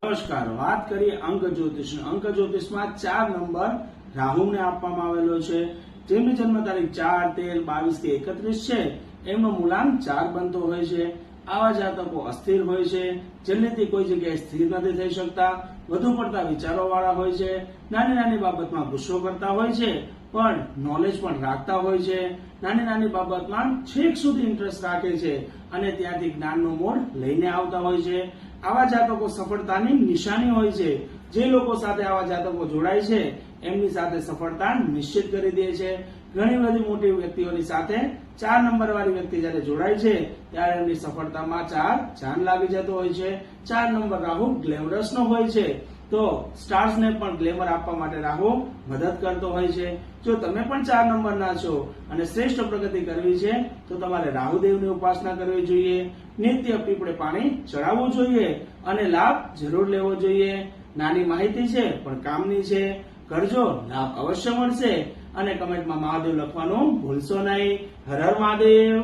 નમસ્કાર, વાત કરીએ અંક જ્યોતિષ. અંક જ્યોતિષમાં 4 નંબર રાહુને આપવામાં આવેલો છે. જેમની જન્મ તારીખ 4, 13, 22 થી 31 છે એમનો મૂલાંક 4 બનતો હોય છે. આવા જાતકો અસ્થિર હોય છે, જલ્દીથી કોઈ જગ્યાએ સ્થિર નથી થઈ શકતા, વધુ પડતા વિચારો વાળા હોય છે, નાની નાની બાબતમાં ગુસ્સો કરતા હોય છે, પણ નોલેજ પણ રાખતા હોય છે, નાની નાની બાબતમાં છેક સુધી ઇન્ટરેસ્ટ રાખે છે અને ત્યાંથી જ્ઞાનનો મોડ લઈને આવતા હોય છે. આવા જાતકો સફળતાની નિશાની હોય છે. જે લોકો સાથે આવા જાતકો જોડાય છે એમની સાથે સફળતા નિશ્ચિત કરી દે છે. ઘણી બધી મોટી વ્યક્તિઓની સાથે 4 નંબર વાળી વ્યક્તિ જયારે જોડાય છે ત્યારે એમની સફળતામાં 4 ચાંદ લાગી જતો હોય છે. 4 નંબર રાહુ ગ્લેમરસ નો હોય છે, તો સ્ટાર્સને પણ ગ્લેમર આપવા માટે રાહુ મદદ કરતો હોય છે. જો તમે પણ 4 નંબરના છો અને શ્રેષ્ઠ પ્રગતિ કરવી છે તો તમારે રાહુદેવની ઉપાસના કરવી જોઈએ, નિત્ય પીપળે પાણી ચડાવવું જોઈએ અને લાભ જરૂર લેવો જોઈએ. નાની માહિતી છે પણ કામની છે, કરજો, લાભ અવશ્ય મળશે. અને કમેન્ટમાં મહાદેવ લખવાનું ભૂલશો નહીં. હર હર મહાદેવ.